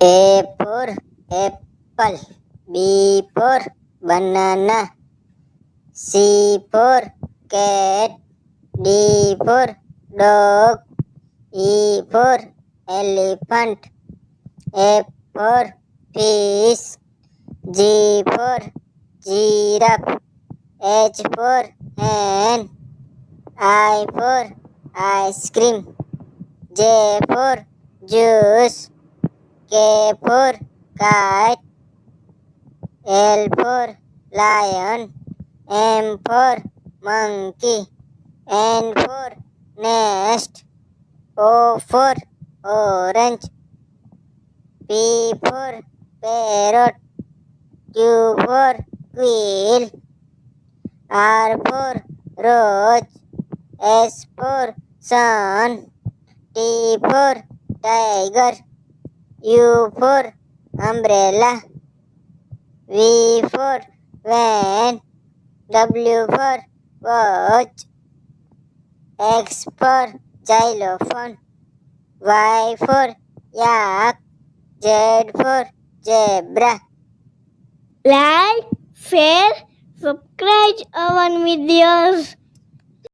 A for apple, B for banana, C for cat, D for dog, E for elephant, F for fish, G for giraffe, H for hen, I for ice cream, J for juice, K for kite, L for lion, M for monkey, N for nest, O for orange, P for parrot, Q for quail, R for rose, S for sun, T for tiger, U for umbrella, V for van, W for watch, X for xylophone, Y for yak, Z for zebra. Like, share, subscribe our videos.